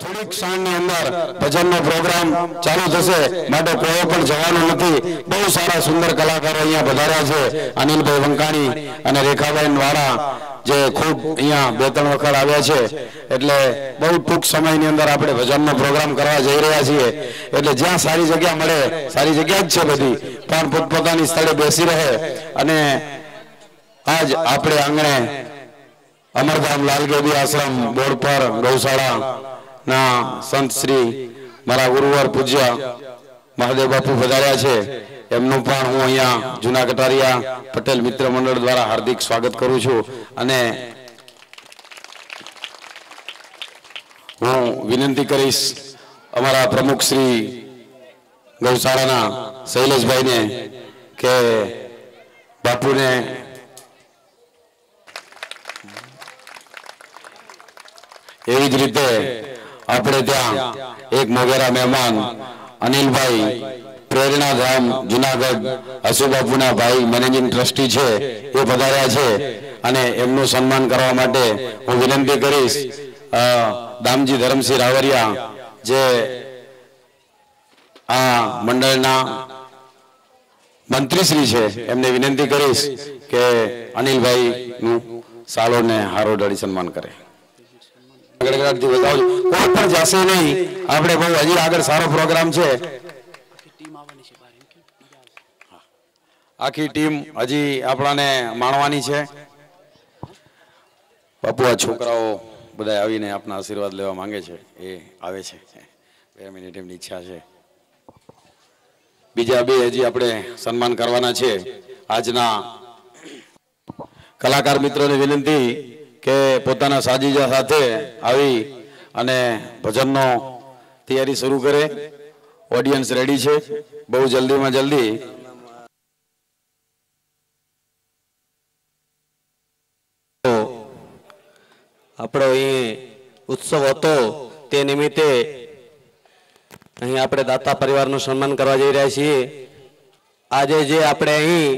થોડીક ક્ષણની અંદર ભજનનો પ્રોગ્રામ ચાલુ થશે માટે કોઈ પણ જવાનું નથી। બહુ સારા સુંદર કલાકારો અહીંયા પધાર્યા છે। અનિલભાઈ વંકાણી અને રેખાબેન વાળા જે ખૂબ અહીંયા 2-3 વખત આવ્યા છે એટલે બહુ ટૂંક સમયની અંદર આપણે ભજનનો પ્રોગ્રામ કરવા જઈ રહ્યા છીએ। એટલે જ્યાં સારી જગ્યા મળે, સારી જગ્યા જ છે બધી, પણ પોતપોતાની સ્થળે બેસી રહે અને આજ આપણે આંગણે અમરધામ લાલગેદી આશ્રમ બોર્ડ પર ગૌશાળા ના સંત શ્રી મારા ગુરુવાર પૂજ્ય મહાદેવ બાપુ પધાર્યા છે। એમનું પણ હું અહીંયા જૂના કટારિયા પટેલ મિત્ર મંડળ દ્વારા હાર્દિક સ્વાગત કરું છું અને હું વિનંતી કરીશ અમારા પ્રમુખ શ્રી ગૌશાળાના શૈલેષભાઈને કે બાપુને એવી જ રીતે આપણે ત્યાં એક મોગેરા મહેમાન અનિલભાઈ પ્રેરણાધામ જુનાગઢ હસુબાપુના ભાઈ મેનેજિંગ ટ્રસ્ટી છે એ પધાર્યા છે અને એમનું સન્માન કરવા માટે હું વિનંતી કરીશ દામજી ધરમસિંહ રાવરિયા જે આ મંડળના મંત્રીશ્રી છે એમને વિનંતી કરીશ કે અનિલભાઈનું સાલોને હારો ડાળી સન્માન કરે। કોઈ પણ જશે નહીં, આપણે બહુ હજી આગળ સારો પ્રોગ્રામ છે। આખી ટીમ હજી આપણાને માણવાની છે। બાપુ આ છોકરાઓ બધા આવીને આપના આશીર્વાદ લેવા માંગે છે, એ આવે છે 2 મિનિટ એમની ઈચ્છા છે। બીજા બે હજી આપણે સન્માન કરવાના છે। આજના કલાકાર મિત્રોને વિનંતી કે પોતાના સાજીજા સાથે આવી અને ભજનનો તૈયારી શરૂ કરે। ઓડિયન્સ રેડી છે, બહુ જલ્દીમાં જલ્દી આપણો અહીં ઉત્સવ હતો તે નિમિત્તે અહીં આપણે દાતા પરિવારનું સન્માન કરવા જઈ રહ્યા છીએ। આજે જે આપણે અહીં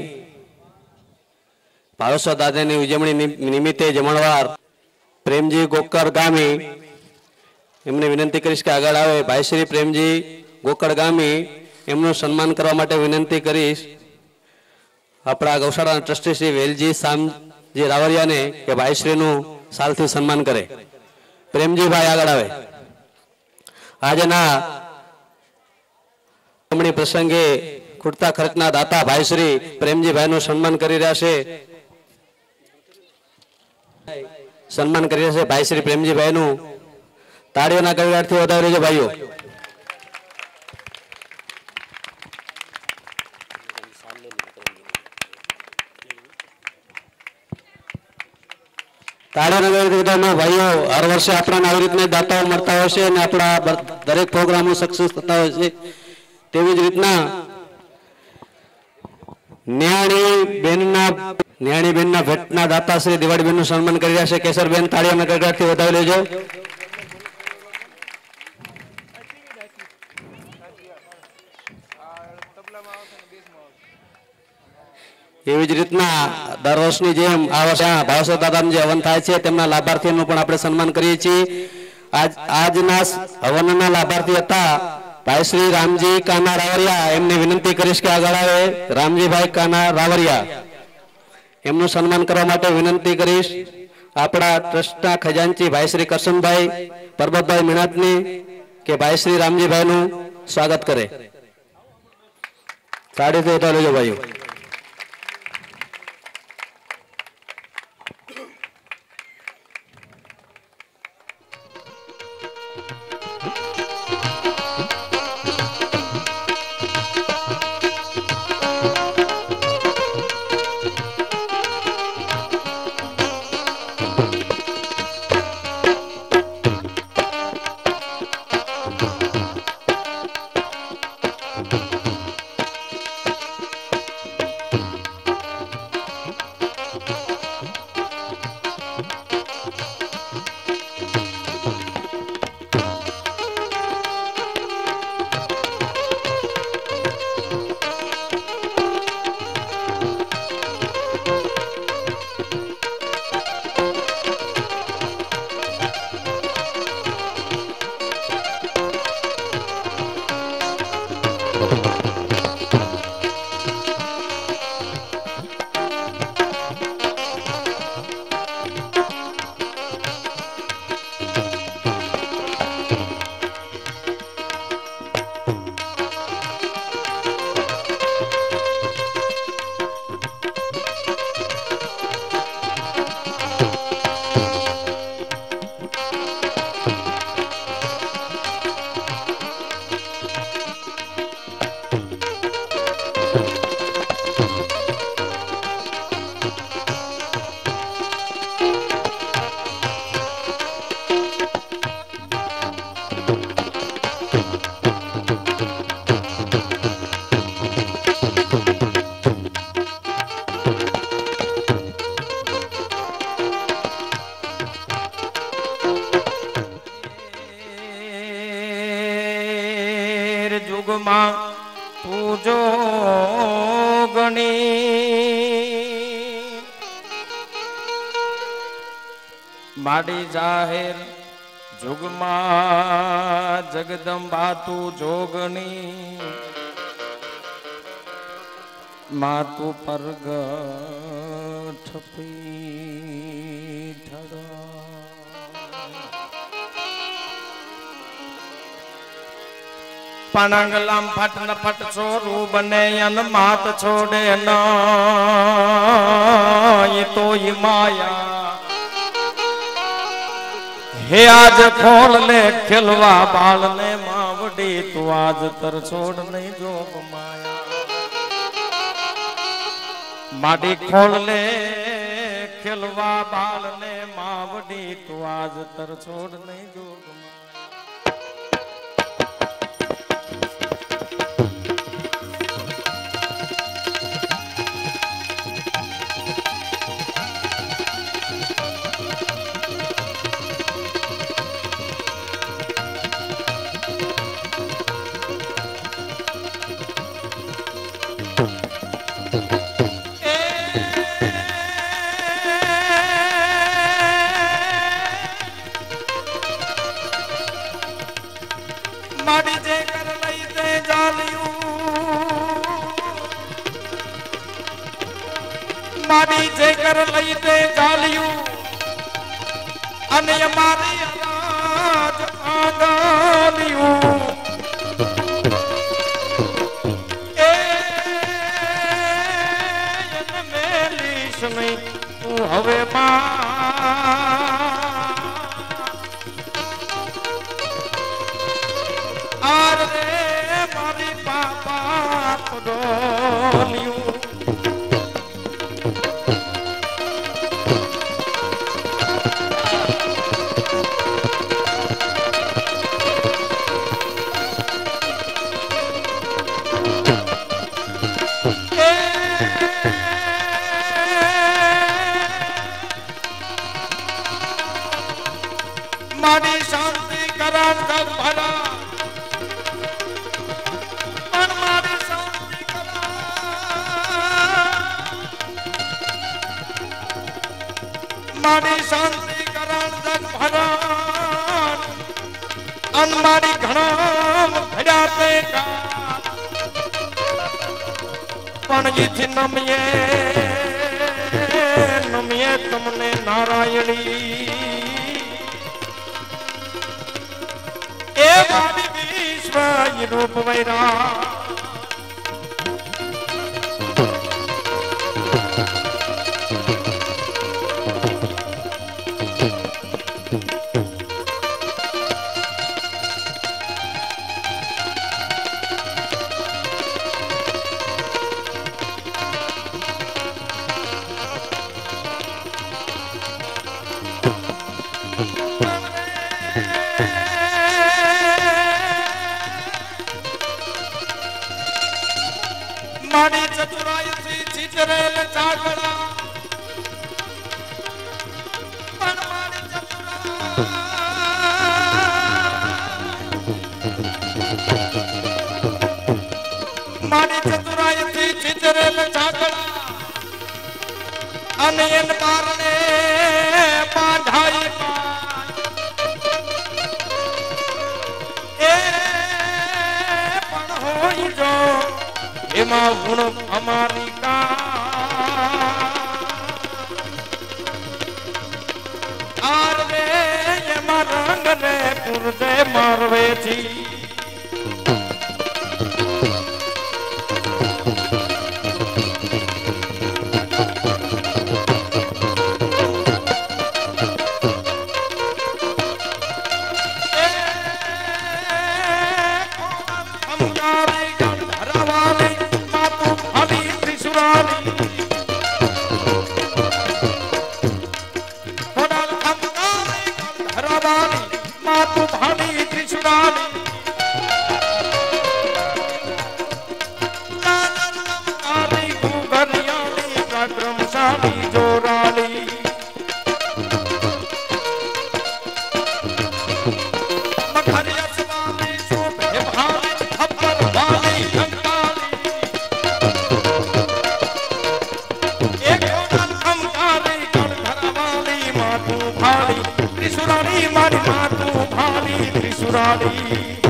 ભાવેશ્વર દાદાની ઉજવણી નિમિત્તે જમણવાર પ્રેમજી ગોકર ગામી એમને વિનંતી કરીશ કે આગળ આવે। ભાઈ શ્રી પ્રેમજી ગોકર ગામી એમનું સન્માન કરવા માટે વિનંતી કરીશ। આપણા ગૌશાળાના ટ્રસ્ટી શ્રી વેલજી શામજી રાવરિયાને કે ભાઈશ્રીનું સાલથી સન્માન કરે। પ્રેમજીભાઈ આગળ આવે। આજના ઉજવણી પ્રસંગે ખૂટતા ખર્ચના દાતા ભાઈ શ્રી પ્રેમજીભાઈનું સન્માન કરી રહ્યા છે। સન્માન કરી રહ્યા છે ભાઈ શ્રી પ્રેમજીભાઈનું તાળીઓના ગળગળાટથી વધાવી લેજો ભાઈઓ। તાળીઓના ગળગળાટમાં ભાઈઓ હર વર્ષે આપણને આવી રીતના દાતાઓ મળતા હોય છે અને આપણા દરેક પ્રોગ્રામો સક્સેસ થતા હોય છે। તેવી જ રીતના ન્યાણી બેનના ભેટના દાતા શ્રી દિવાળીબેનનું સન્માન કરી રહ્યા છે। કેસરબેન તાળીઓના ગળગળાટથી વધાવી લેજો। એવી જ રીતના દર વર્ષની જેમ આ વર્ષે ભાવેશ્વર દાદાનું જે હવન થાય છે તેમના લાભાર્થીઓનું પણ આપણે સન્માન કરીએ છીએ। આજના હવનના લાભાર્થી હતા ભાઈ શ્રી રામજી કાના રાવરિયા। એમને વિનંતી કરીશ કે આગળ આવે। રામજીભાઈ કાના રાવરિયા એમનું સન્માન કરવા માટે વિનંતી કરીશ। આપણા ટ્રસ્ટના ખજાનચી ભાઈ શ્રી કરશનભાઈ પરબતભાઈ મીણાતની કે ભાઈ શ્રી રામજીભાઈનું સ્વાગત કરે। તાળીથી ઉઠા લેજો ભાઈઓ। યુગમાં તું જો ગણી માડી જાહેર જુગમાં જગદંબા તું જોગણી માં તું પરગટ પીઠડા પણંગલામ ફટ ન ફટ છોરું બને અન માત છોડે ન એ તો ઈ માયા હે આજ ખોલ લે ખેલવા બાળ ને માવડી તું આજ તર છોડ નહીં જોગ માયા માડી ખોલ લે ખેલવા બાળ ને માવડી તું આજ તર છોડ નહીં જોગ મારી જે કર લઈ તે ચાલ્યું અને અમારી અનાજ આંગળ્યું એ મેલીશ નહીં તું હવે આર રે મારી પાપા પડોલ્યું મારી શાંતિ કરા કર ભરા પણ મારી શાંતિ કરા મારી શાંતિ કરા જગ ભરા અન મારી ઘણા ભર્યા તે પણ ઈથી નમીએ તમને નારાયણી એ મારી વિશ્વ રૂપ વૈરા મારી ચતુરાઈ થી ચિતરેલ ચાકડા પણ મારી ચતુરાઈ થી ચિતરેલ ચાકડા અને એન કારણે બાંધાઈ એ પણ હોય જો એમાં ગુણ અમારી આર રે એમાં રંગ ને પુરજે મારવે છી ભાળી મારી માતું ભાળી ત્રિશુરાળી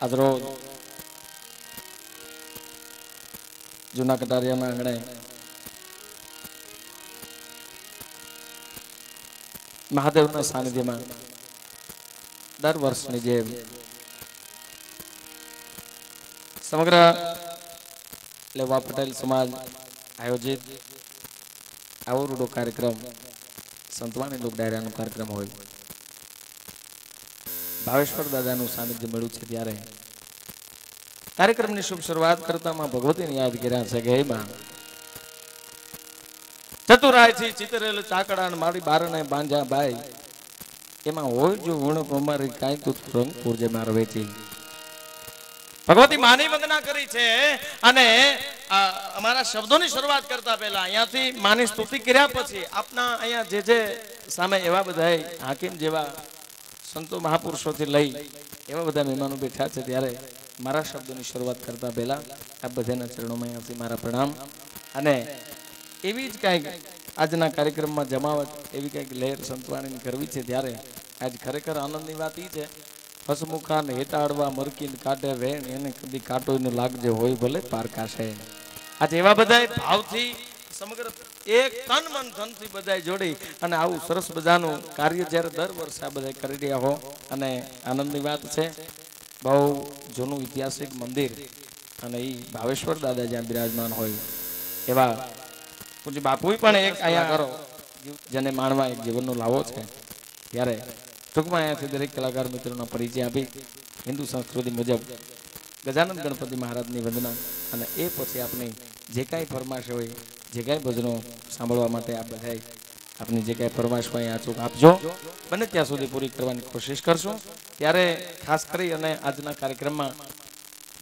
આજરોજ જૂના કટારિયાના આંગણે મહાદેવના સાનિધ્યમાં દર વર્ષની જેમ સમગ્ર લેવા પટેલ સમાજ આયોજિત આવો રૂડો કાર્યક્રમ સંતવાણી લોક ડાયરાનો કાર્યક્રમ હોય ભાવેશ્વર દાદાનું સાનિધ્ય મળ્યું છે ત્યારે કાર્યક્રમની શુભ શરૂઆત કરતામાં ભગવતીને યાદ કર્યા છે કે એમાં ચતુરાયથી ચિતરેલ ચાકડા મારી બારણે બાંજા બાઈ એમાં હોય જો ઉણપ અમારી કાંઈ તું રંગ પૂરજે મારો વેચી ભગવતી માની વંદના કરી છે અને અમારા શબ્દોની શરૂઆત કરતા પહેલા અહીંયાથી માની સ્તુતિ કર્યા પછી આપના અહીંયા જે સામે એવા બધા હાકીમ જેવા સંતો મહાપુરુષોથી લઈ એવા બધા મહેમાનો બેઠા છે ત્યારે મારા શબ્દોની શરૂઆત કરતા પહેલા આ બધાના ચરણોમાં અહીંયાથી મારા પ્રણામ અને એવી જ કંઈક આજના કાર્યક્રમમાં જમાવટ એવી કંઈક લહેર સંતવાણીની કરવી છે ત્યારે આજ ખરેખર આનંદની વાત એ છે હસમુખાને હેટાડવા મરકીને કાઢે વેણ એને કદી કાંટોને લાગજે હોય ભલે પારકાશે આજે એવા બધા ભાવથી સમગ્ર એક તન મન ધનથી બધા જોડી અને આવું સરસ બધાનું કાર્ય જ્યારે દર વર્ષે આ બધા કરી રહ્યા હો અને આનંદની વાત છે બહુ જૂનું ઐતિહાસિક મંદિર અને એ ભાવેશ્વર દાદા જ્યાં બિરાજમાન હોય એવા પૂજ્ય બાપુ પણ એક અહીંયા કરો જેને માણવા એક જીવનનો લાવો છે ત્યારે ટૂંકમાં અહીંયાથી દરેક કલાકાર મિત્રોનો પરિચય આપી હિન્દુ સંસ્કૃતિ મુજબ ગજાનંદ ગણપતિ મહારાજની વંદના અને એ પછી આપણી જે કાંઈ ફરમાશ હોય જે કાંઈ ભજનો સાંભળવા માટે આપ બધા આપની જે કાંઈ ફરમાશ હોય અચૂક આપજો બને ત્યાં સુધી પૂરી કરવાની કોશિશ કરશું ત્યારે ખાસ કરી અને આજના કાર્યક્રમમાં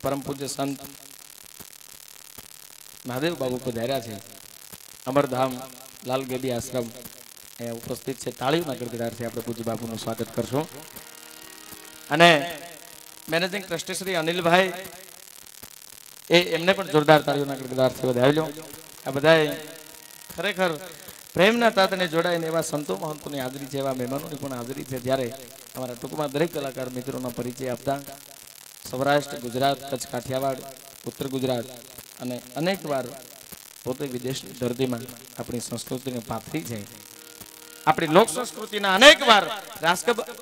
પરમ પૂજ્ય સંત મહાદેવ બાબુ પધાર્યા છે અમરધામ લાલગેડી આશ્રમ અહીંયા ઉપસ્થિત છે તાળીઓના ગડગડાટથી આપણે પૂજ્ય બાપુનું સ્વાગત કરશું અને મેનેજિંગ ટ્રસ્ટી શ્રી અનિલભાઈ એમને પણ જોરદાર તાળીઓના ગડગડાટથી વધાવી લો આ બધાએ ખરેખર પ્રેમના તાતને જોડાઈને એવા સંતો મહંતોની હાજરી છે એવા મહેમાનોની પણ હાજરી છે જ્યારે અમારા ટૂંકમાં દરેક કલાકાર મિત્રોનો પરિચય આપતા સૌરાષ્ટ્ર ગુજરાત કચ્છ કાઠિયાવાડ ઉત્તર ગુજરાત અને અનેક વાર પોતે વિદેશની ધરતીમાં આપણી સંસ્કૃતિને પાથરી છે આપણી લોક સંસ્કૃતિના અનેક વાર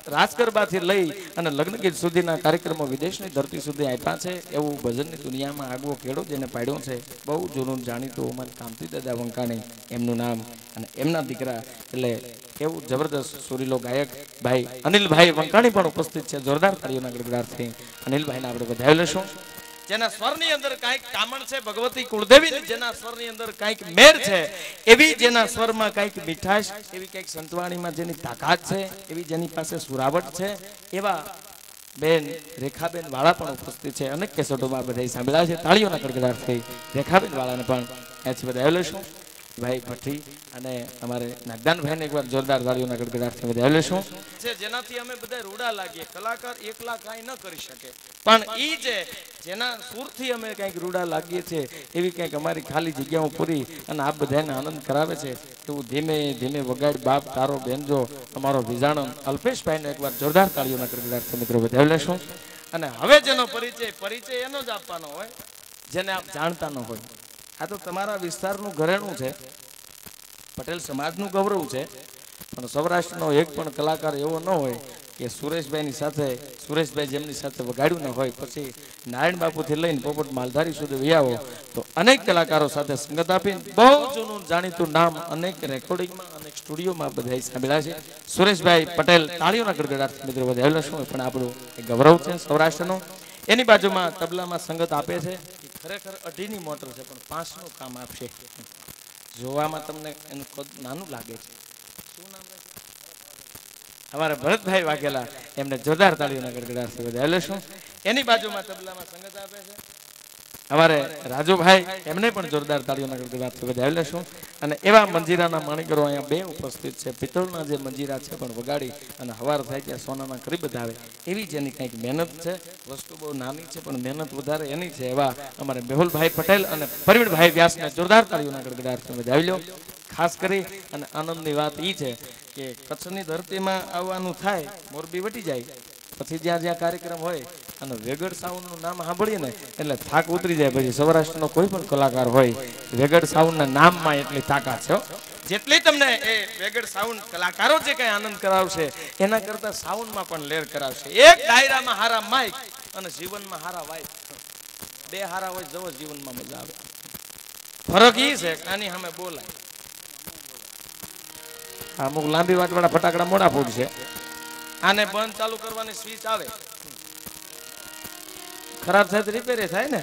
રાસ ગરબાથી લઈ અને લગ્ન ગીત સુધીના કાર્યક્રમો વિદેશની ધરતી સુધી આપ્યા છે એવું ભજનની દુનિયામાં આગવો કેળો જેને પાડ્યો છે બહુ જૂનું જાણીતું અમારે કાંતિ દાદા વંકાણી એમનું નામ અને એમના દીકરા એટલે એવું જબરદસ્ત સુરીલો ગાયક ભાઈ અનિલભાઈ વંકાણી પણ ઉપસ્થિત છે જોરદાર તાળીઓના ગડગડાટથી અનિલભાઈને આપણે વધાવી લેશું જેના સ્વરની અંદર કાંઈક કામણ છે ભગવતી કુળદેવી જેના સ્વરની અંદર કાંઈક મેર છે એવી જેના સ્વરમાં કાંઈક મીઠાશ એવી કંઈક સંતવાણીમાં જેની તાકાત છે એવી જેની પાસે સુરાવટ છે એવા બેન રેખાબેન વાળા પણ ઉપસ્થિત છે અનેક કેસેટોમાં બધા સાંભળ્યા છે તાળીઓના ગડગડાટથી રેખાબેન વાળાને પણ અહીંયાથી વધાવી લઈશું ભાઈ ભઠ્ઠી અને અમારે નાગદાનભાઈને એકવાર જોરદાર તાળીઓના ગડગડાટથી વધાવી લેશું છે જેનાથી અમે બધા રૂડા લાગીએ કલાકાર એકલા કાંઈ ન કરી શકે પણ ઈ જે જેના સુરથી અમે કંઈક રૂડા લાગીએ છીએ એવી કંઈક અમારી ખાલી જગ્યાઓ પૂરી અને આપ બધાને આનંદ કરાવે છે એવું ધીમે ધીમે વગાડ બાપ તારો બેનજો અમારો વિજાણન અલ્પેશભાઈને એકવાર જોરદાર તાળીઓના ગડગડાટથી મિત્રો વધાવી લેશું અને હવે જેનો પરિચય એનો જ આપવાનો હોય જેને આપ જાણતા ન હોય આ તો તમારા વિસ્તારનું ઘરેણું છે પટેલ સમાજનું ગૌરવ છે પણ સૌરાષ્ટ્રનો એક પણ કલાકાર એવો ન હોય કે સુરેશભાઈની સાથે સુરેશભાઈ જેમની સાથે વગાડ્યું ન હોય પછી નારાયણ બાપુથી લઈને પોપટ માલધારી સુધી વ્યાવો તો અનેક કલાકારો સાથે સંગત આપીને બહુ જૂનું જાણીતું નામ અનેક રેકોર્ડિંગમાં અનેક સ્ટુડિયોમાં બધા સાંભળ્યા છે સુરેશભાઈ પટેલ તાળીઓના ગડગડાટ મિત્રો વધાવી લેશું પણ આપણું ગૌરવ છે સૌરાષ્ટ્રનું એની બાજુમાં તબલામાં સંગત આપે છે ખરેખર 2.5ની મોટર છે પણ 5નું કામ આપશે જોવામાં તમને એનું કદ નાનું લાગે છે શું નામ છે અમારા ભરતભાઈ વાઘેલા એમને જોરદાર તાળીઓના ગડગડાટથી વધાવી લેશું એની બાજુમાં તબલામાં સંગત આપે છે અમારે રાજુભાઈ એમને પણ જોરદાર તાળીઓના ગડગડાટથી વધાવી લેશું અને એવા મંજીરાના માણીગરો અહીંયા બે ઉપસ્થિત છે પિત્તળના જે મંજીરા છે પણ વગાડી અને હવાર થાય ત્યાં સોનાના કરી બધાવે એવી જેની કંઈક મહેનત છે વસ્તુ બહુ નાની છે પણ મહેનત વધારે એની છે એવા અમારે મેહુલભાઈ પટેલ અને પરવીણભાઈ વ્યાસને જોરદાર તાળીઓના ગડગડાટથી વધાવી લો ખાસ કરી અને આનંદની વાત એ છે કે કચ્છની ધરતીમાં આવવાનું થાય મોરબી વટી જાય પછી જ્યાં જ્યાં કાર્યક્રમ હોય અને વેગડ સાઉન્ડનું નામ સાંભળીએ ને એટલે થાક ઉતરી જાય પછી સૌરાષ્ટ્રનો કોઈ પણ કલાકાર હોય વેગડ સાઉન્ડના નામમાં એટલી તાકાત છે જેટલી તમને એ વેગડ સાઉન્ડ કલાકારો જે કઈ આનંદ કરાવશે એના કરતા સાઉન્ડમાં પણ લેર કરાવશે એક ડાયરામાં હારા માઇક અને જીવનમાં હારા વાઇક બે હારા હોય જવો જીવનમાં મજા આવે ફરક એ છે આની સામે બોલાય અમુક લાંબી વાટવાળા ફટાકડા મોડા ફૂટશે આને બંધ ચાલુ કરવાની સ્વિચ આવે ખરાબ થાય તો રિપેર થાય ને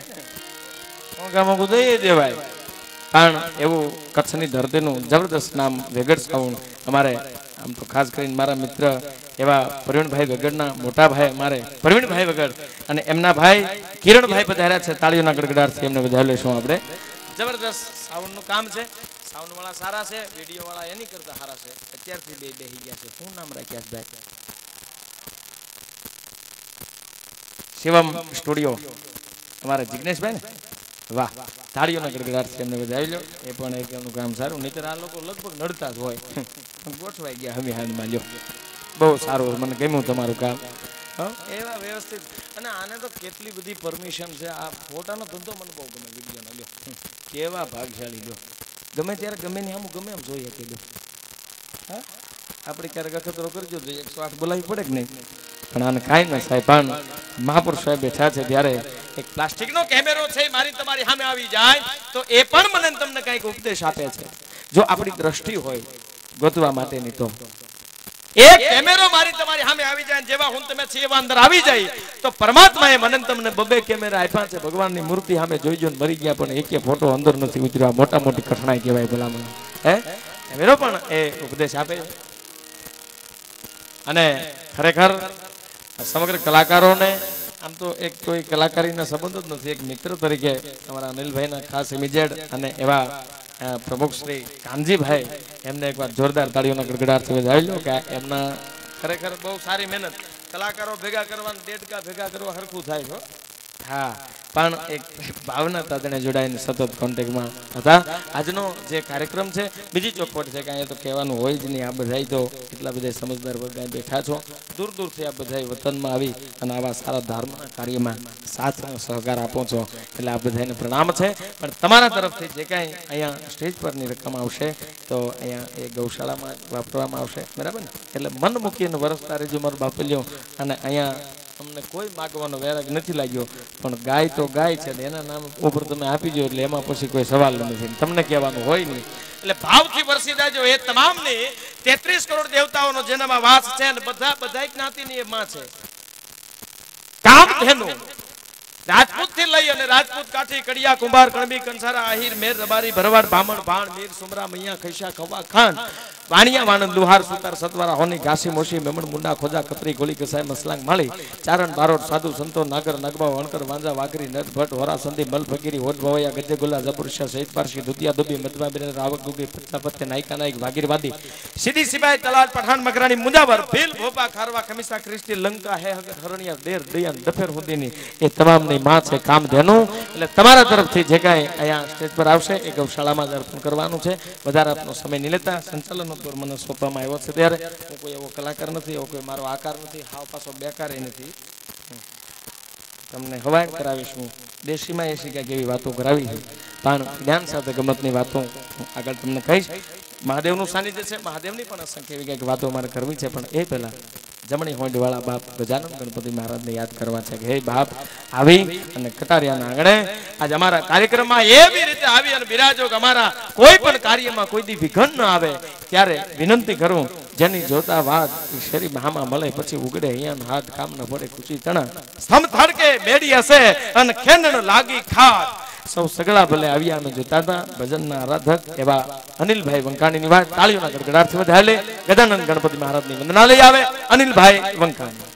મોંઘા દઈ દેવાય પણ એવું કચ્છની ધરતીનું જબરદસ્ત નામ વેગડ સાઉન્ડ અમારે આમ તો ખાસ કરીને મારા મિત્ર એવા પ્રવીણભાઈ વગડના મોટા ભાઈ અમારે પ્રવીણભાઈ વગડ અને એમના ભાઈ કિરણભાઈ પધાર્યા છે તાળીઓના ગડગડાટથી એમને વધાવી લઈશું આપણે જબરદસ્ત સાઉન્ડનું કામ છે સાઉન્ડ વાળા સારા છે વિડીયો વાળા એની કરતા સારા છે અત્યારથી બે બેહી ગયા છે શું નામ રાખ્યા ભાઈ શિવમ સ્ટુડિયો અમારા જિગ્નેશભાઈ ને વાહ તાળીઓના ગડગડાટથી એમને વધાવી લો એ પણ એક એનું કામ સારું નહીતર આ લોકો લગભગ નડતા જ હોય પણ ગોઠવાઈ ગયા હવે હાથમાં લ્યો બહુ સારું મને ગમ્યું તમારું કામ એવા વ્યવસ્થિત અને આને તો કેટલી બધી પરમિશન છે આ ફોટાનો ધંધો મને બહુ ગમે વિડીયોનો લ્યો કેવા ભાગશાળી લ્યો ગમે ત્યારે ગમે ને આમ ગમે એમ જોઈએ કે લ્યો હા આપણે ક્યારેક અખતરો કરજો 108 બોલાવી પડે કે નહીં પણ આને કાંઈ ન થાય પણ મહાપુરુષ સાહેબ બેઠા છે ત્યારે એક પ્લાસ્ટિકનો કેમેરો છે મારી તમારી સામે આવી જાય તો એ પણ મને તમને કંઈક ઉપદેશ આપે છે જો આપણી દ્રષ્ટિ હોય ગોતવા માટેની તો એક કેમેરો મારી તમારી સામે આવી જાય જેવા હું તમે છે એવા અંદર આવી જાય તો પરમાત્માએ મને તમને બબે કેમેરા આપ્યા છે ભગવાનની મૂર્તિ સામે જોઈજો ને મરી ગયા પણ એકે ફોટો અંદર નથી ઉતર્યો મોટા મોટી કઠણાઈ કહેવાય ભલામણ હે કેમેરો પણ એ ઉપદેશ આપે અને ખરેખર સમગ્ર કલાકારોને આમ તો એક કોઈ કલાકારીના સંબંધ જ નથી એક મિત્ર તરીકે અમારા અનિલભાઈના ખાસ ઇમિજેડ અને એવા પ્રમુખ શ્રી કાનજીભાઈ એમને એકવાર જોરદાર તાળીઓના ગડગડાટથી વધાવી લો કે એમના ખરેખર બહુ સારી મહેનત કલાકારો ભેગા કરવાના દેડકા ભેગા કરવા હરખું થાય છો હા પણ એક ભાવના તાતણે જોડાઈને સતત કોન્ટેક્ટમાં હતા આજનો જે કાર્યક્રમ છે બીજી ચોખવટ છે કે અહીંયા તો કહેવાનું હોય જ નહીં આ બધાય તો એટલા બધા સમજદાર વર્ગ બેઠા છો દૂર દૂરથી આ બધાય વતનમાં આવી અને આવા સારા ધર્મના કાર્યમાં સાથ સહકાર આપો છો એટલે આ બધાને પ્રણામ છે પણ તમારા તરફથી જે કાંઈ અહીંયા સ્ટેજ પરની રકમ આવશે તો અહીંયા એ ગૌશાળામાં વાપરવામાં આવશે બરાબર ને એટલે મન મૂકીને વરસતા રહેજો મારું બાપલ્યો અને અહીંયા અમને કોઈ માગવાનો વેરાગ નથી લાગ્યો પણ ગાય તો ગાય છે એના નામ ઉપર તમે આપી દો એટલે એમાં પછી કોઈ સવાલ નથી તમને કહેવાનું હોય નહીં એટલે ભાવથી વરસી જાજો એ તમામની 33 કરોડ દેવતાઓનો જેનામાં વાસ છે અને બધા જ્ઞાતિની એ માં છે કામ તેનું રાજપૂત થી લઈ અને રાજપૂત કાઠી કડિયા કુંભાર કણબી કંસારા આહિર મેર રબારી ભરવાડ ભામણ ભાણ મીર સુમરા મૈયા ખૈસા ખવા ખાન વાણિયા વાણંદ લુહાર સુતાર સતવારા હોની ઘાસી મોશી મેમણ મુંડા ખોજા કતરી ગોલી કસાય મસલાંગ માળી ચારણ બારોટ સાધુ સંતો નાગર નગબા વણકર વાંજા વાઘરી નટ ભટ્ટ હોરા સંધી મલ ફકીરી હોટ ભવૈયા ગજ્જે ગુલા જબુરશા શહીદ પારસી દુધિયા દુબી મધવા બિરન રાવક ગુગી પત્તા પત્તે નાયકા નાયક વાગીરવાદી સીધી સિપાઈ તલાલ પઠાણ મકરાણી મુંજાવર ભીલ ભોપા ખારવા ખમીસા ક્રિસ્ટી લંકા હે હગર હરણિયા દેર દયાન દફેર હુદીની એ તમામની માં છે કામ ધેનું એટલે તમારા તરફથી જે કાંઈ અહીંયા સ્ટેજ પર આવશે એ ગૌશાળામાં જ અર્પણ કરવાનું છે વધારે આપનો સમય નહીં લેતા સંચાલનનો પર મને સોંપવામાં આવ્યો છે ત્યારે હું કોઈ એવો કલાકાર નથી એવો કોઈ મારો આકાર નથી હાવ પાછો બેકાર નથી તમને હવાય કરાવીશ હું દેશીમાં એ શીખ્યા કેવી વાતો કરાવી છે પણ જ્ઞાન સાથે ગમતની વાતો આગળ તમને કહીશ મહાદેવનું સાનિધ્ય છે મહાદેવની પણ અસંખ્ય એવી કંઈક વાતો મારે કરવી છે પણ એ પહેલા જમણી હોંડ વાળા બાપ ગજાનન ગણપતિ મહારાજને યાદ કરવા છે કે હે બાપ આવી અને કટારિયાના આંગણે આજ અમારા કાર્યક્રમમાં એવી રીતે આવી અને બિરાજો કે અમારા કોઈ પણ કાર્યમાં કોઈ દી વિઘન ન આવે ત્યારે વિનંતી કરું જેની જોતા વાત શરીર મહામાં મળે પછી ઉગડે અહીંયા હાથ કામ ન પડે ખુશી તણા સ્તંભ થડકે બેડી હશે અને ખેંદણ લાગી ખાટ સૌ સગળા ભલે આવ્યા અમે જોતા હતા ભજનના આરાધક એવા અનિલભાઈ વંકાણીની વાત તાળીઓના ગડગડાટથી વધારે ગજાનન ગણપતિ મહારાજની વંદના લઈ આવે અનિલભાઈ વંકાણી.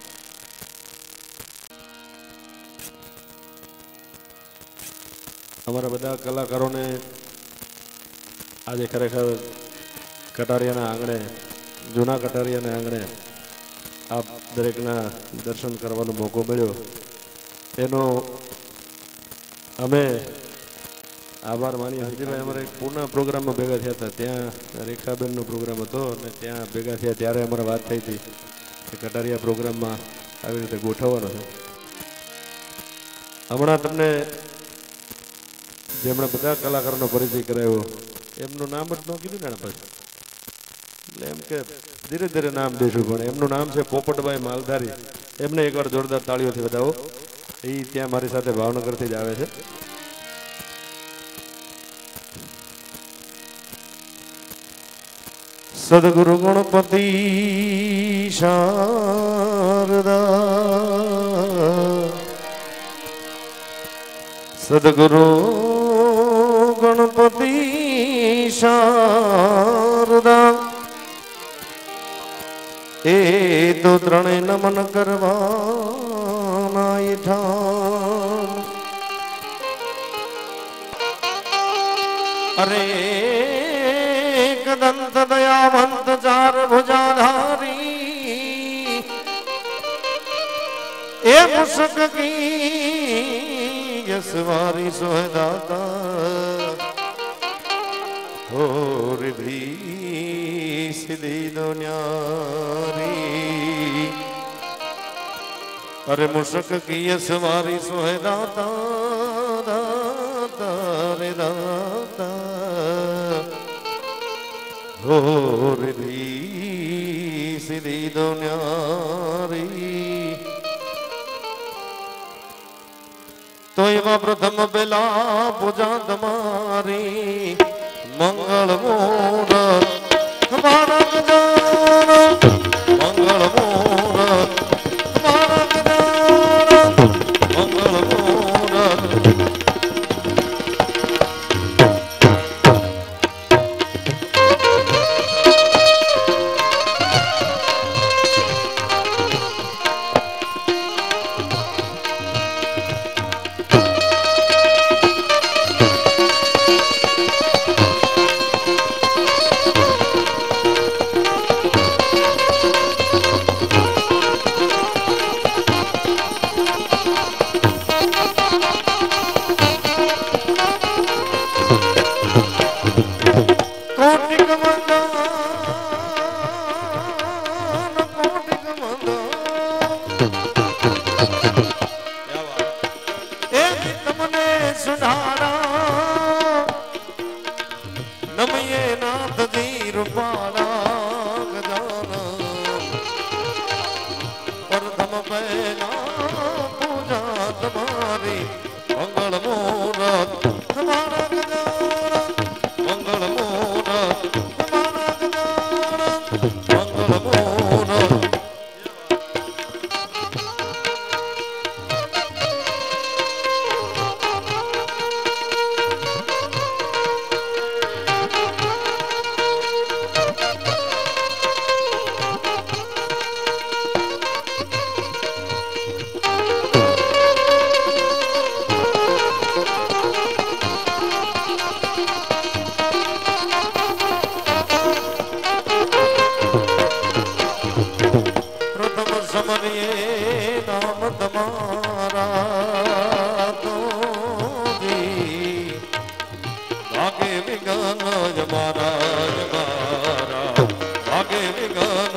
અમારા બધા કલાકારોને આજે ખરેખર કટારિયાના આંગણે જૂના કટારિયાના આંગણે આપ દરેકના દર્શન કરવાનો મોકો મળ્યો એનો અમે આભાર માની. હરજીભાઈ અમારે એક પૂર્ણ પ્રોગ્રામમાં ભેગા થયા હતા, ત્યાં રેખાબેનનો પ્રોગ્રામ હતો અને ત્યાં ભેગા થયા ત્યારે અમારે વાત થઈ હતી કે કટારિયા પ્રોગ્રામમાં આવી રીતે ગોઠવવાનો છે. હમણાં તમને જેમણે બધા કલાકારોનો પરિચય કરાવ્યો એમનું નામ જ ન કીધું ને પછી એટલે એમ કે ધીરે ધીરે નામ દઈશું પણ એમનું નામ છે પોપટભાઈ માલધારી. એમને એકવાર જોરદાર તાળીઓથી વધાવો. એ ત્યાં મારી સાથે ભાવનગરથી જ આવે છે. સદગુરુ ગણપતિ શારદા સદગુરુ ગણપતિ શારદા એ તો ત્રણે નમન કરવાના ઠામ. અરે દંત દયાવંત ચાર ભુજાધારી એ મુસક કી યસવારી સોહદાતા હો રિધિ સિદ્ધિ દુનિયારી. અરે મુસક કી યસવારી સોહદાતા દાતા રે દાતા હો રિધિ સિદ્ધિ દુનિયારી. તો એવા પ્રથમ પેલા પૂજા તમારી મંગળ મૂરત મારા ગજાનન મંગળ મૂરત મારા ગજાનન મંગળ મૂરત. नाम तुम्हारा तो जी भागे विघन जमारा जमारा भागे विघन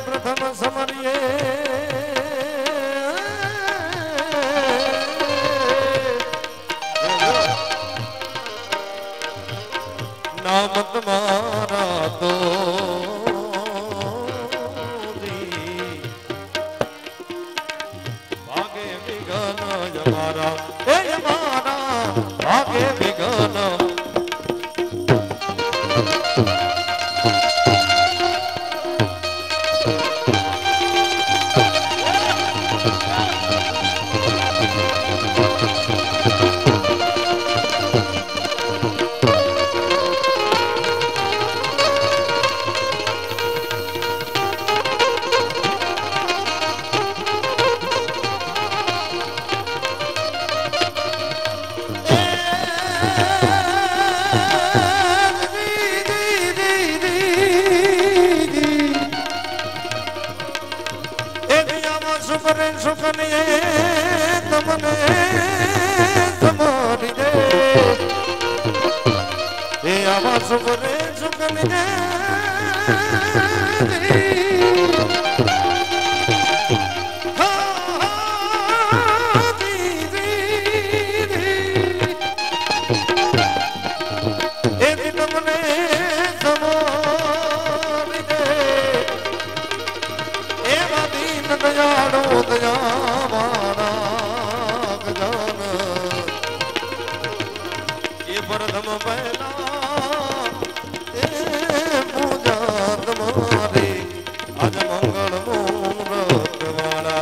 प्रथम समरिये नाम तुम्हारा तो भागे विघन हमारा हमारा भागे विघन सुखनिए तमने तुम्हारी दे ये आवाज सुखने सुखनिए प्रथम पहला पूजा तुम्हारी आज मंगल मुहूर्त वाला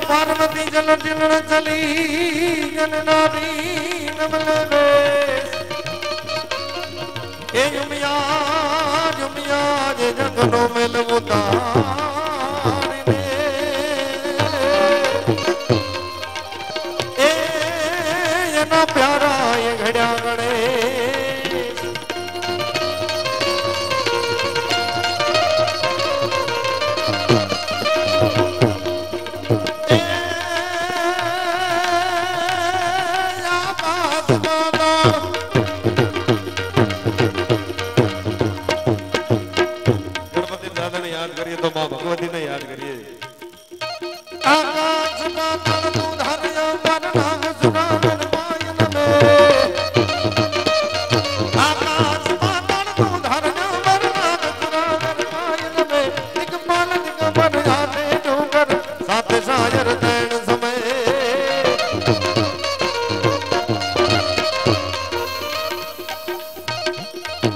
पार्वती जल दिलण चली जननारी नमले ए जुमिया जुमिया जे जंगलों में लबुता ए ना प्यारा ये घड़िया गड़े तो मां भगवती ने याद करिए आकाश पाताल तू धरया पर नाग सुनावन पायन में आकाश पाताल तू धरया पर नाग सुनावन पायन में दिगपाल दिगंबर जाते डोंगर साथ शायर तैण समय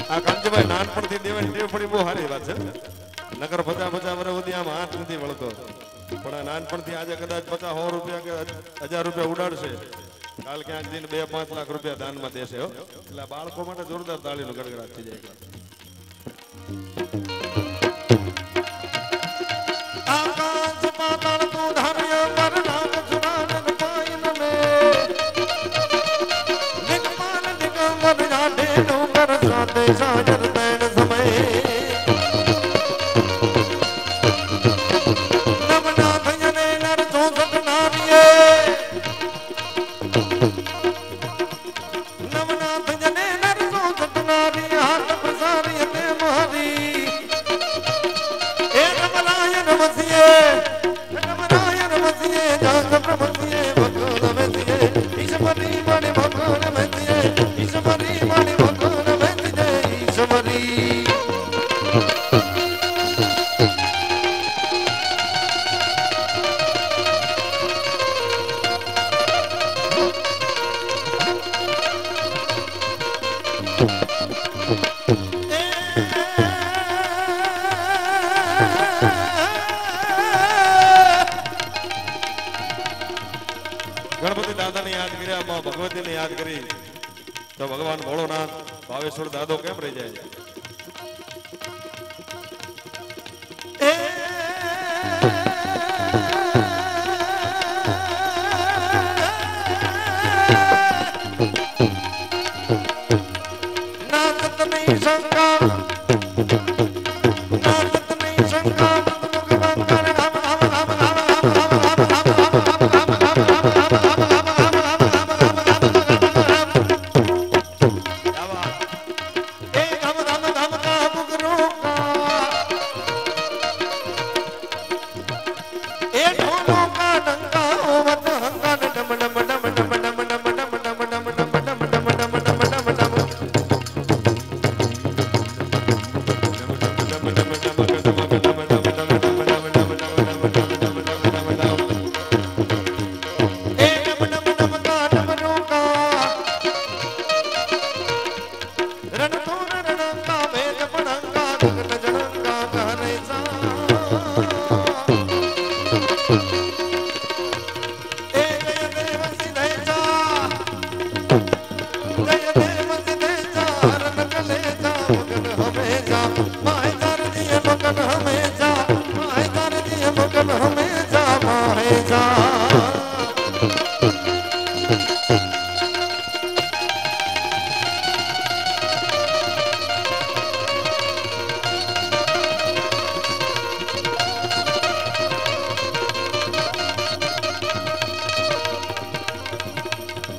आ कंजभाई नानपणथी देवानी टेव पड़ी बહુ સારી વાત છે नगर 50-50 વર્ષ સુધી આમ હાથ નથી વળતો પણ નાનપણથી આજે કદાચ 50-100 રૂપિયા કે 1000 રૂપિયા ઉડાડશે કાલ ક્યાંક દિન 2-5 લાખ રૂપિયા દાનમાં દેશે હો એટલે બાળકો માટે જોરદાર તાળીનો ગડગડાટ થઈ જાય આકાશ પાતાળ તું ધરયો પર નાગ સુનાવન પાયન મે દિગપાલ દિગંબર જાડે ડોંગર સાથે સાજર તૈણ સમય नम સમરી મારી વગર વેચ દે સમરી ગણપતિ દાદાને યાદ કર્યા માં ભગવતીને યાદ કરી તો ભગવાન ભોળોનાથ ભાવેશ્વર દાદો કેમ રહી જાય નાથ નહીં શંકા નાથ નહીં શંકા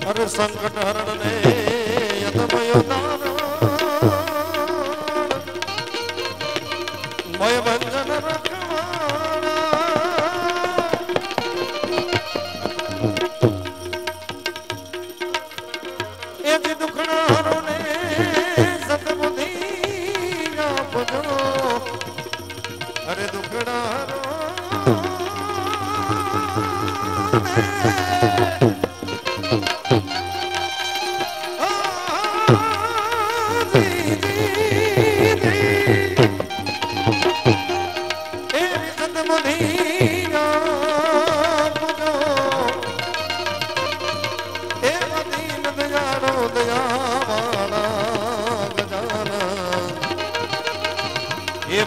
અરે સંકટ હરણ ને યતમયો દાન મય બંધન રખવાના એ દુખડા હરો ને સતબુદ્ધિ આપજો અરે દુખડા હરો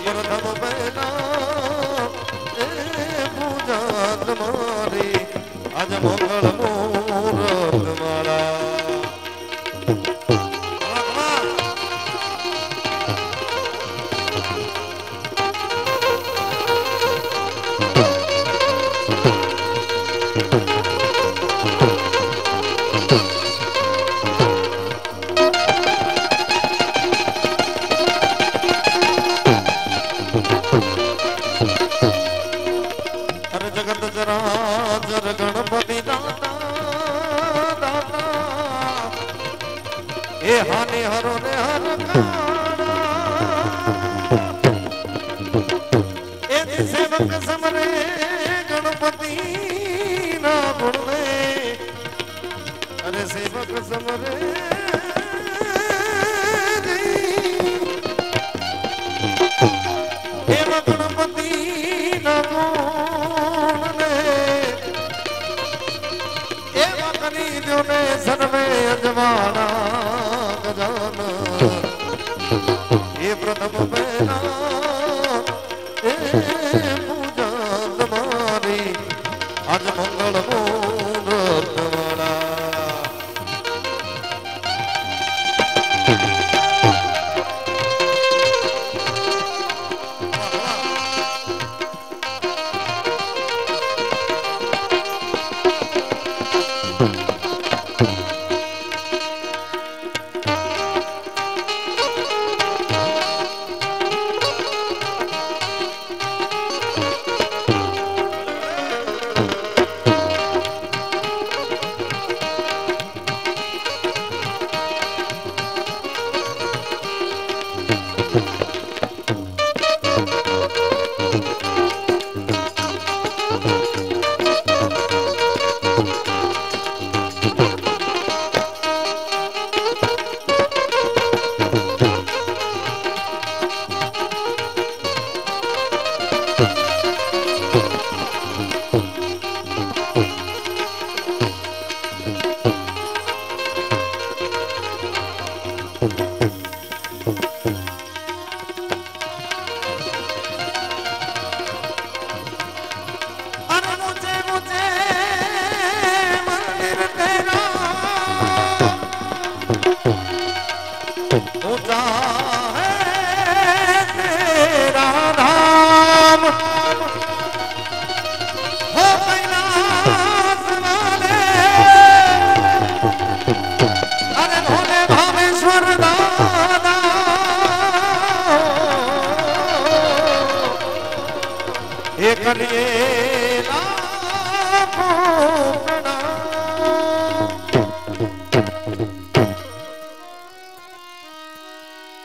પ્રથમ પહેલા એ પૂજા તમારી આજ મંગળ મુહૂર્ત મારા ગણપતિ દાતા દાતા એ હાને હરો ને હર એ સેવક સમરે ગણપતિ ના ગુણ અરે સેવક સમરે એવા ગણપતિ ના ગુણ ને સનમે અજવાણા ગજાન એ પ્રથમ પહેલા એ પૂજા તમારી આજ મંગળ મુહૂર્ત વાળા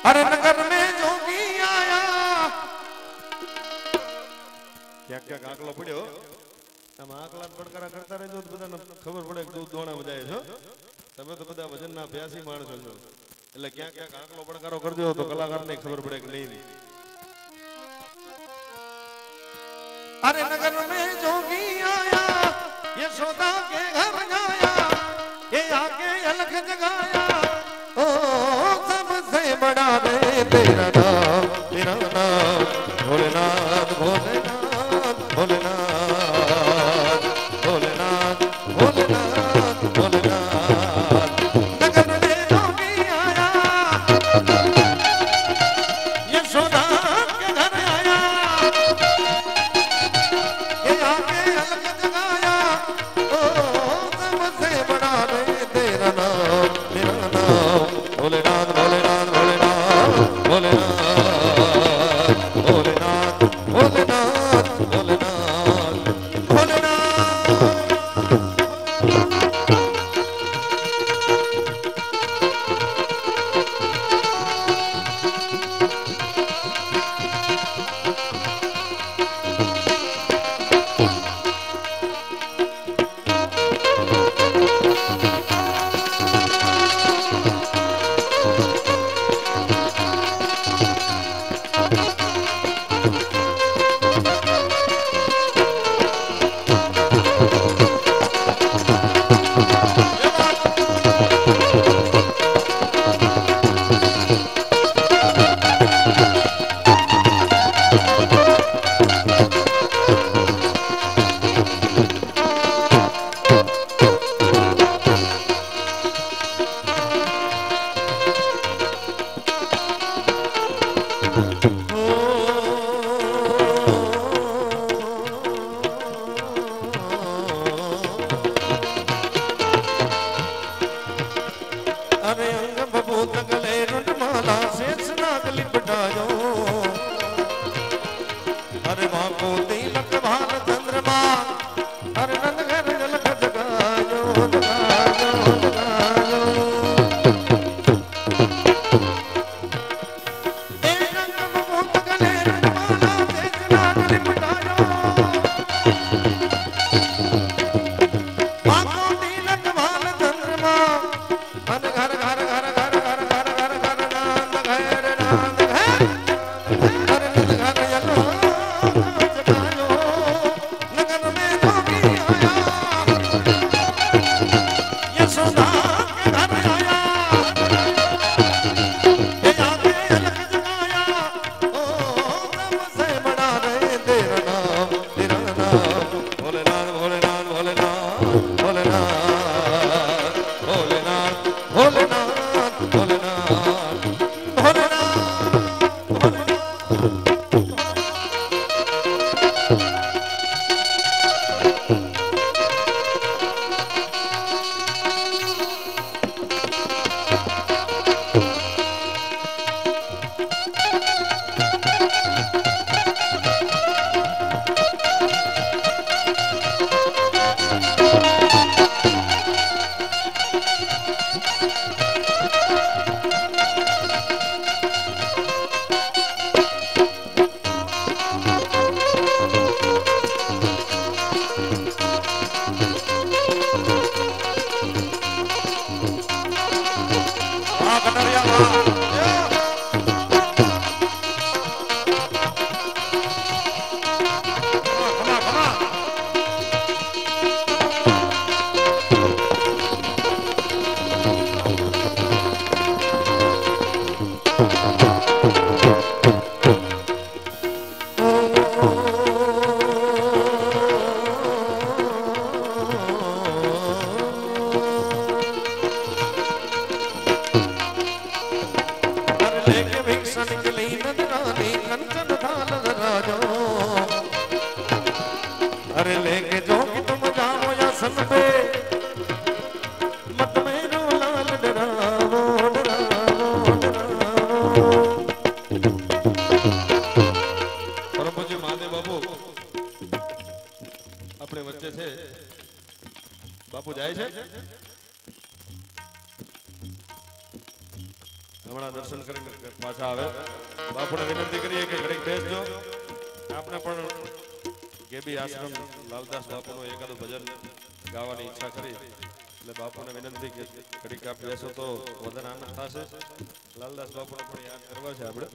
अरे नगर में जोगी आया क्या क्या आकलो પડ્યો આમ આકલા પડકારા કરતા રહેજો તો બધાને ખબર પડે કે દૂધ દોણા બજાય છો તમે તો બધા ભજનના અભ્યાસી માણસો છો એટલે ક્યાં ક્યાં આકલો પડકારો કરજો તો કલાકારને ખબર પડે કે નહીં अरे नगर में जोगी आया यशोदा के घर जाया ये आके अलग जगाया ओ सबसे बड़ा रे तेरा नाम भोलेनाथ भोलेनाथ भोलेनाथ भोलेनाथ भोलेनाथ भोलेनाथ नगर में जोगी आया यशोदा के घर आया भोलेनाथ भोलेनाथ भोलेनाथ भोलेनाथ भोलेनाथ भोलेनाथ भोलेनाथ अरे अंग बबूत गले रुनमाला शेष नाग लिपटायो अरे माँ को तिलक भाल चंद्रमा अरे नंद घर जलक जगायो जगायो जगायो अंग बबूत गले रुनमाला शेष नाग लिपटायो माँ को तिलक भाल चंद्रमा घर घर घर घर घर घर घर घर घर नांद घर नांद घर घर घर यलो जगायो नगर में जोगी आया यशोदा के घर आया ये आके अलग जगाया ओ सबसे बड़ा रे तेरा नाम भोलेनाथ भोलेनाथ भोलेनाथ भोलेनाथ भोलेनाथ भोलेनाथ भोलेनाथ अरे लेके जो कि तुम जाओ या सन पे मत मेरो लाल डरावो डरावो डरावो। परम पूज्य महादेव बापू अपने वच्चे છે બાપુ જાય છે હમણાં દર્શન કરીને પાછા આવે બાપુને વિનંતી કરીએ કે ઘડીક બેસજો આપણે પણ કેબી આશ્રમ લાલદાસ બાપુનો એકાદું ભજન ગાવાની ઈચ્છા કરી એટલે બાપુને વિનંતી કે ઘડીક આપ બેસો તો વધારે આનંદ થશે લાલદાસ બાપુને પણ યાદ કરવા છે આપણે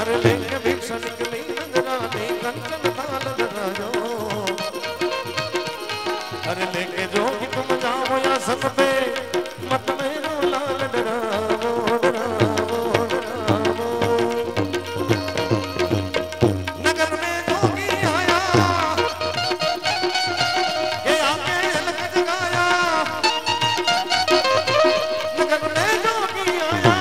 अरे लेके भिक्षा निकली नजराने कंचन थाल धरायो अरे लेके जो कि तुम जाओ या संग पे मत मेरो लाल डरावो डरावो डरावो। नगर में जोगी आया ये आके अलग जगाया नगर में जोगी आया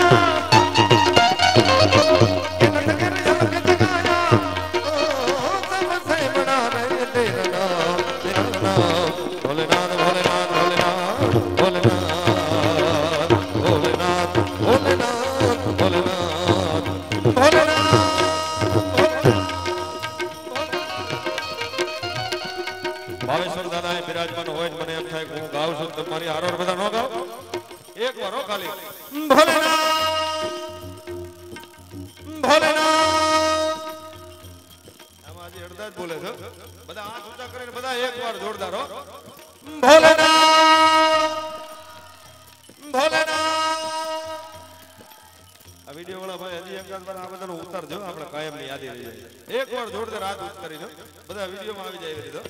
ભાવેશ્વર દાદા બિરાજમાન હોય મને એમ થાય કે હું ગાઉં છું તમારી હારોર બધા નો ગાવ એક વાર હો ખાલી ભોલેનાથ ભોલેનાથ આમાં આજે અડધા જ બોલે છે બધા હાથ ઊંચા કરીને બધા એક વાર જોરદાર હો ભોલેનાથ ભોલેનાથ। આ વિડિયો વાળા ભાઈ હજી એકાદ વાર આ બધાનો ઉતારજો આપણે કાયમની યાદી રહી જાય એક વાર જોરદાર હાથ ઊંચ કરીને બધા વિડિયોમાં આવી જાય એવી રીતે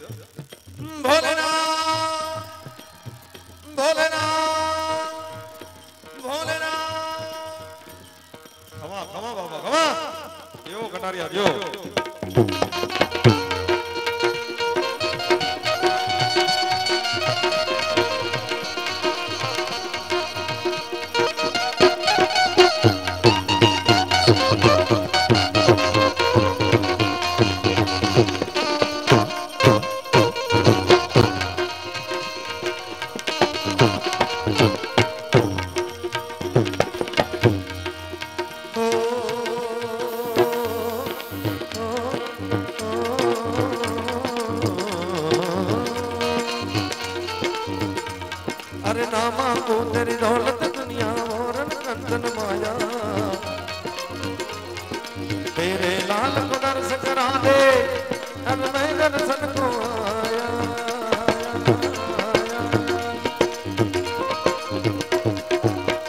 ભોલેનાથ ભોલેનાથ ભોલેનાથ ખમા ખમા બાબા ખમા એવો કટારિયા જો अरे नामा को तेरी दौलत दुनिया और कंचन माया तेरे लाल को दर्श करा दे अब मैं दर्शन को आया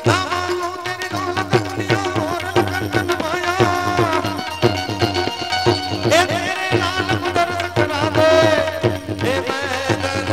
नामा को तेरी दौलत दुनिया और कंचन माया तेरे लाल को दर्श करा दे मैं दर्शन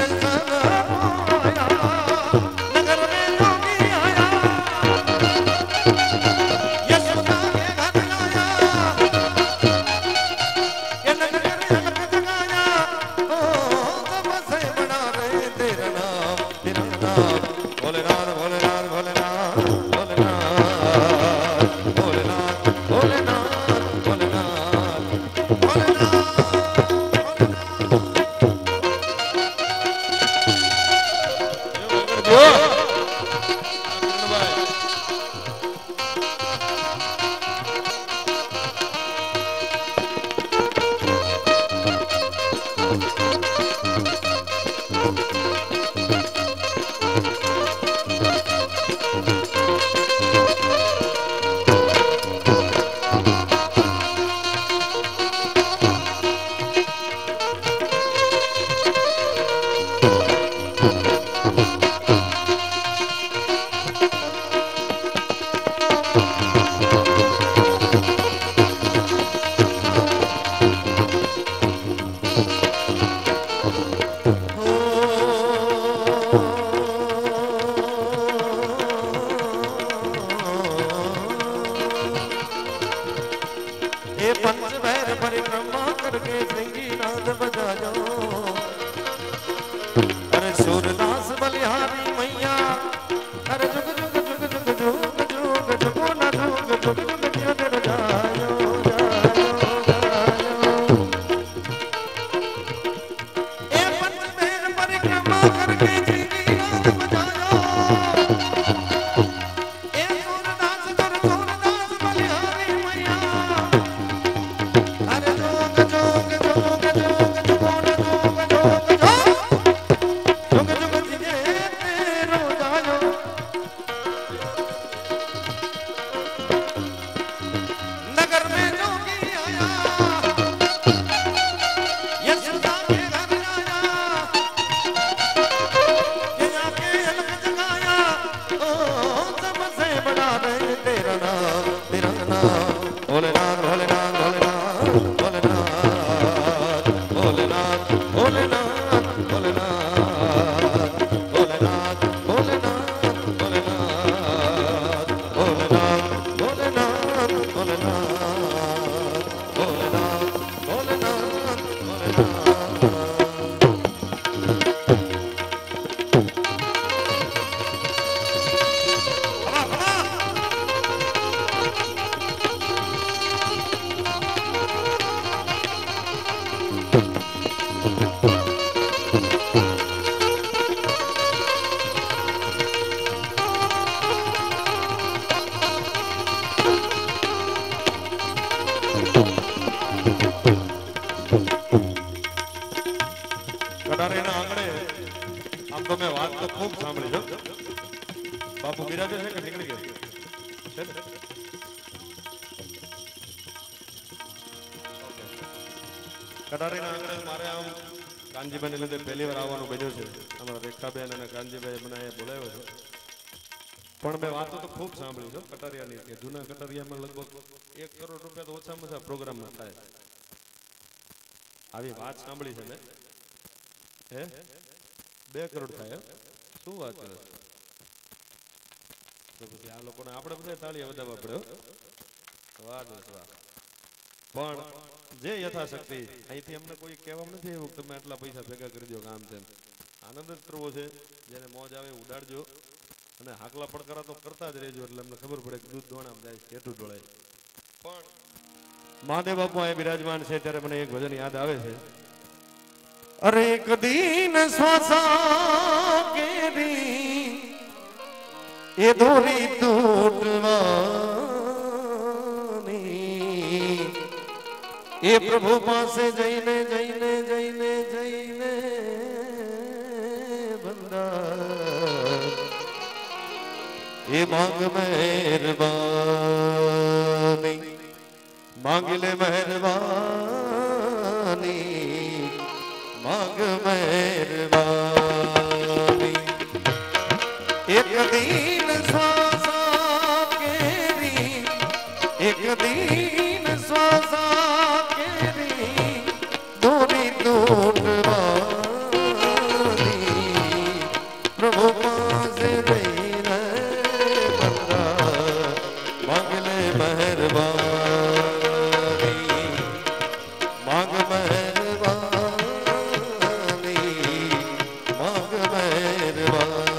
ये पंच भैर परिक्रमा करके श्रृंगीनाथ बजायो अरे सूरदास बलिहारी मैया अरे जुग जुग जुग जुग जुग जुग जुग ना जुग जुग जुग जुग जायो ये पंच भैर परिक्रमा करके श्रृंगीनाथ बजायो ये सूरदास सूरदास बलिहारी मैया अरे जोग जोग जोग जोग जोग जोग जोग जोग जिजे तेरो जायो नगर में जोगी आया यशोदा के घर आया ये जाके अलग जगाया ओ सबसे बड़ा रे तेरा नाम भोलेनाथ भोलेनाथ भोलेनाथ भोलेनाथ भोलेनाथ भोलेनाथ भोलेनाथ भोलेनाथ भोलेनाथ भोलेनाथ भोलेनाथ भोलेनाथ भोलेनाथ भोलेनाथ भोलेनाथ કટારીના આંગણે આમ તો મેં વાત તો ખૂબ સાંભળી છે બાપુ બિરાજે છે કે નીકળી ગયા છે ને? કટારીના આંગણે મારે આમ કાનજીભાઈને લીધે પહેલી વાર આવવાનું બન્યું છે અમારા રેખાબેન અને કાનજીભાઈ મને અહીંયા બોલાવ્યો છે પણ મેં વાતો તો ખૂબ સાંભળી છે કટારિયાની કે જૂના કટારિયામાં લગભગ 1 કરોડ રૂપિયા તો ઓછામાં ઓછા પ્રોગ્રામમાં થાય આવી વાત સાંભળી છે મેં હે 2 કરોડ થાય શું વાત કરે તો પછી આ લોકોને આપણે બધા તાળીઓ વધાવવા પડ્યો વાહ વાહ પણ જે યથાશક્તિ અહીંથી અમને કોઈ કહેવા નથી એવું તમે આટલા પૈસા ભેગા કરી દો કામ છે આનંદ જ કરવો છે જેને મોજ આવે ઉડાડજો અને હાકલા પડકારા તો કરતા જ રહેજો એટલે અમને ખબર પડે કે દૂધ દોણામાં જાય કેટલું ઢોળાય પણ મહાદેવ બાપુ અહીં બિરાજમાન છે ત્યારે મને એક ભજન યાદ આવે છે અરે એક દીન શ્વાસા કેરી એ દોરી તૂટવાની એ પ્રભુ પાસે જઈને જઈને જઈને જઈને બંદા એ માંગ મહેરબાની માંગ લે મહેરબાની માંગ મહેરબાની એક દીન શ્વાસા કેરી એક દીન શ્વાસા કેરી દોરી તૂટવાની પ્રભુ પાસે રહીને બંદા માંગ લે મહેરબાની માંગ મહેરબાની માંગ મહેરબાની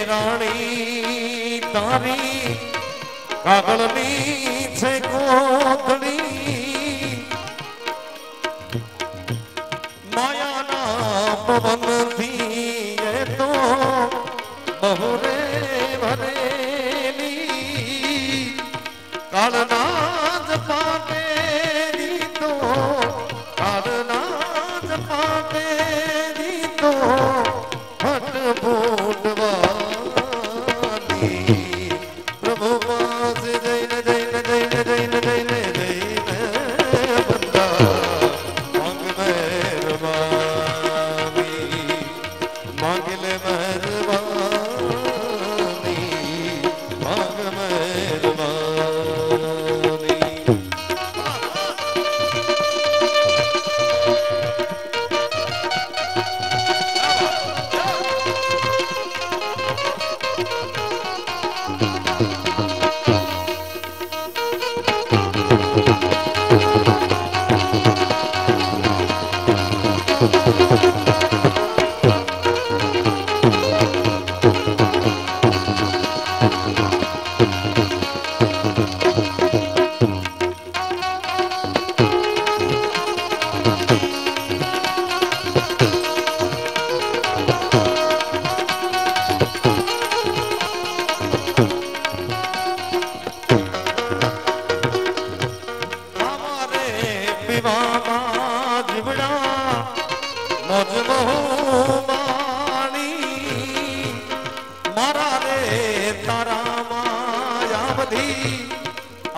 રાણી તારી કાગળની છે કોથળી માયાના પવનથી એ તો બહુ રે ભરેલી કાળના જ પાટેલી તો કાળના જ પાટેલી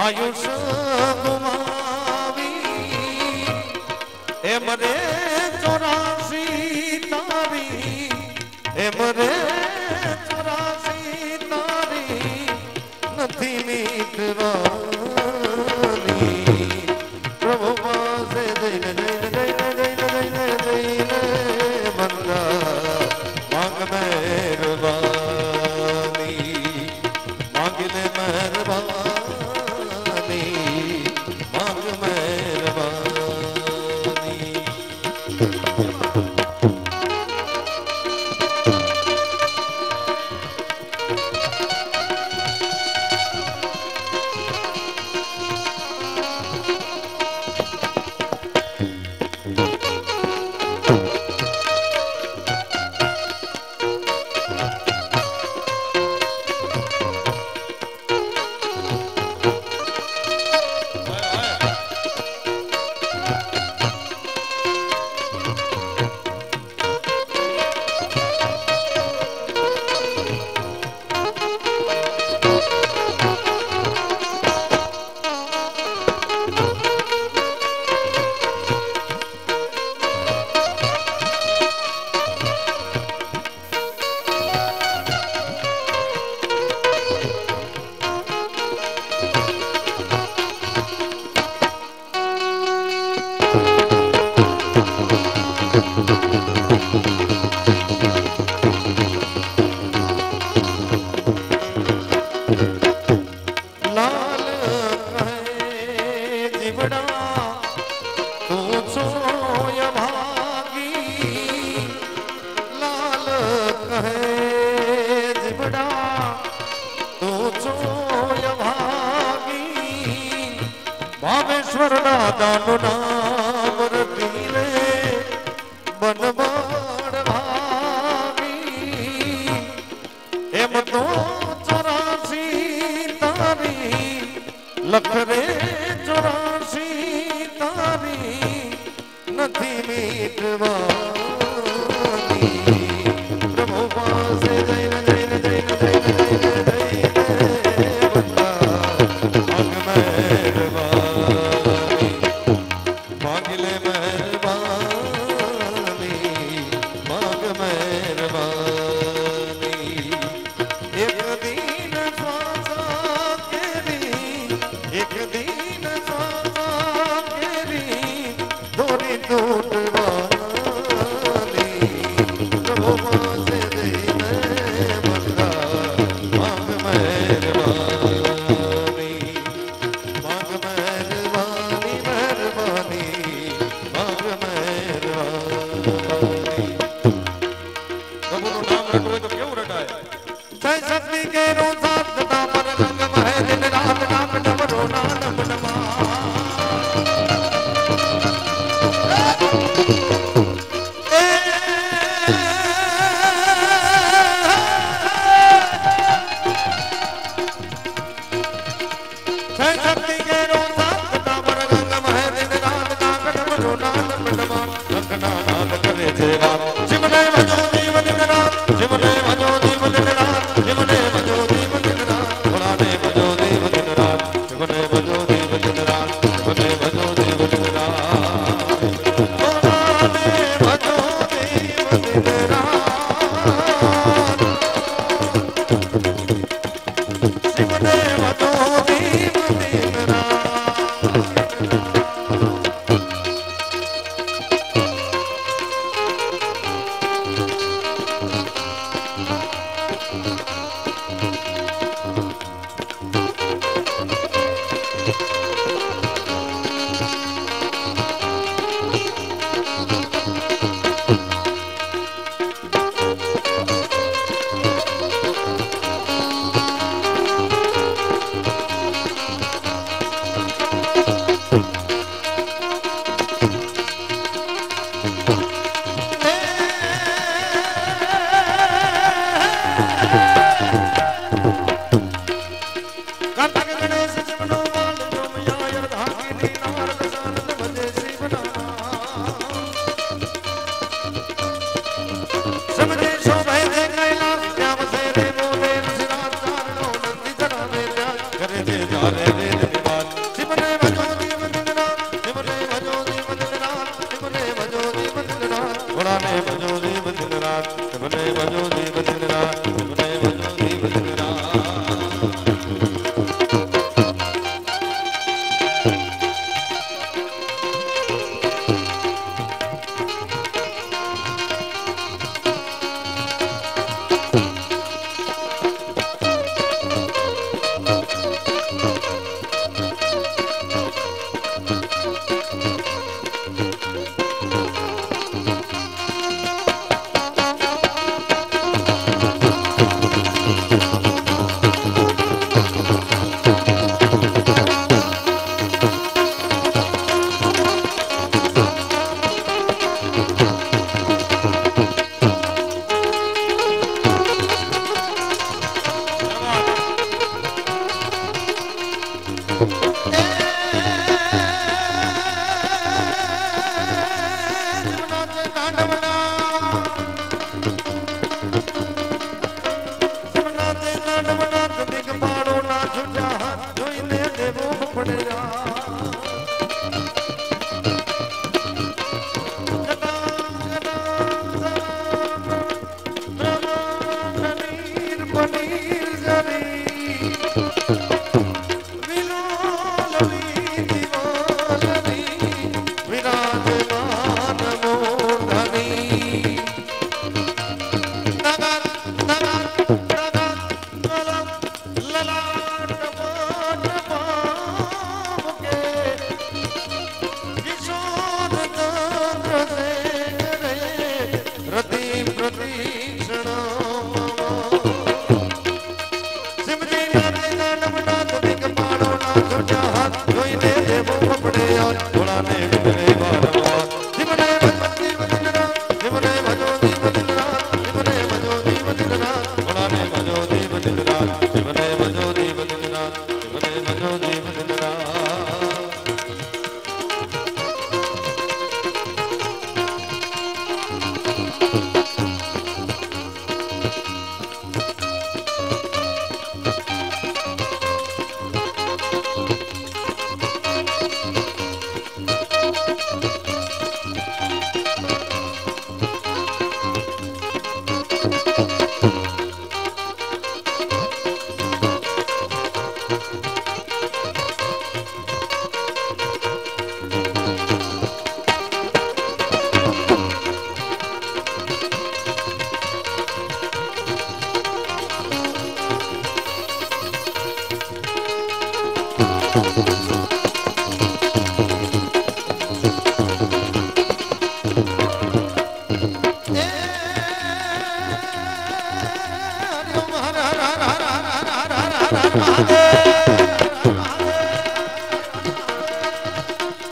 आयुष गुमावी एमरे 84 तारी एमरे 84 तारी नथी मीठवानी प्रभु पासे जैन जैन जैन जैन जैन जैन बंदा मांग मेहरबानी मांगले मेहरबानी भावेश्वर दादानु नाम रतीले बनवाड़ भागी एम तो 84 तारी लख रे 84 तारी नथी मीठवानी प्रभु पासे जैन जैन जैन जैन जैन बंदा मांग मेहरबानी मांगले मेहरबानी मांग मेहरबानी एक दिन स्वासा केरी एक दिन स्वासा केरी दोरी टूटवानी प्रभु पासे जैन बंदा मांग मेहरबानी मांग मेहरबानी मेहरबानी मांग मेहरबानी प्रभुનું નામ રટવું હોય તો કેવું રટાય જય શક્તિ કે રો સાત દામર રંગ મહે દિન રાત નામ ડમરો નામ નમા जय शक्ति के रो सात दामर रंग महे दिन रात नाम डमरो नाम नमा रखना नाम करे जेवा जिमने भजो जीव दिन रात जिमने भजो जीव दिन रात जिमने भजो जीव दिन रात भोलाने भजो जीव दिन रात जिमने भजो जीव दिन रात जिमने भजो जीव दिन रात भोलाने समझे शोभे दे कैलाश श्याम से रे बोले सिराज चारणो नंदी धरा में प्यार करे दे जा रे वेद विवाद सिमरे भजो दीव दिनरात सिमरे भजो दीव दिनरात सिमरे भजो दीव दिनरात घोड़ा ने भजो दीव दिनरात सिमरे भजो दीव दिनरात सिमरे भजो दीव दिनरात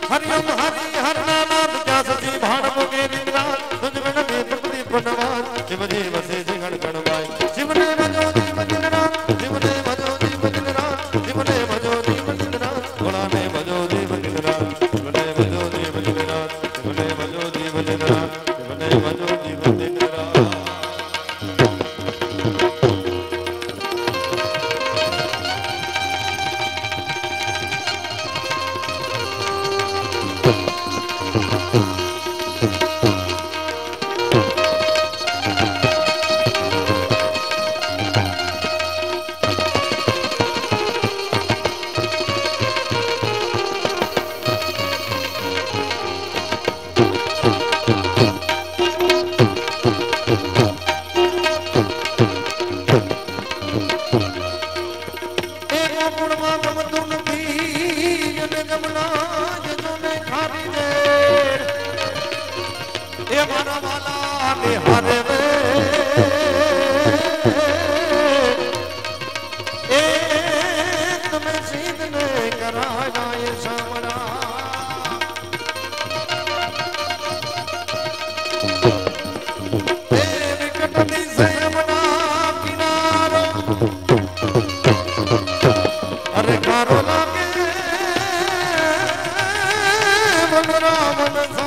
हरिओम हरि हर नाम क्या सती भाण मोगे निरात तुझ बिन में तपति पनवार शिव जी वसे जगण गणवाई शिव ने भजो दीव दिन रात शिव ने भजो दीव दिन रात शिव ने भजो दीव दिन रात घोड़ा ने भजो दीव दिन रात शिव ने भजो दीव दिन रात शिव ने भजो दीव दिन रात शिव ने भजो दीव दिन रात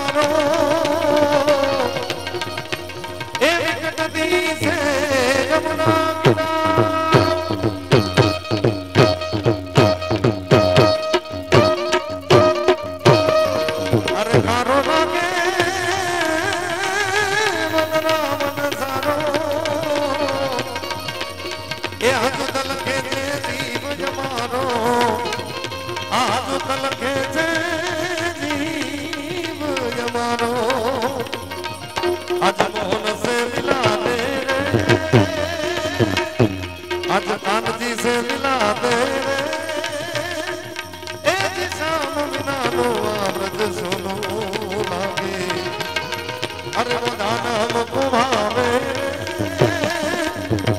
राम લખે છે જીવ યમારો આજ મોહન સે મિલા દે આજ કાનજી સે મિલા દે એ દિશા મગનાનો આવ્રજ સોનો લાગે અરે વો દાનમ કો ભાવે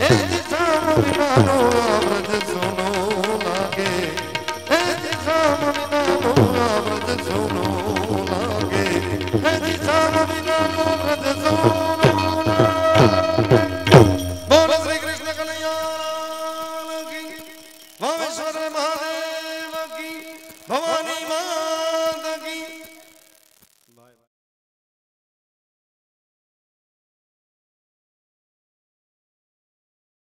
એ દિશા મગનાનો આવ્રજ સોનો લાગે એ દિશા મગનાનો આવ્રજ સોનો લાગે એ દિશા મગનાનો આવ્રજ સોનો બોલો શ્રી કૃષ્ણ કનૈયા કી વામેશ્વર મહાદેવ કી ભવાની મા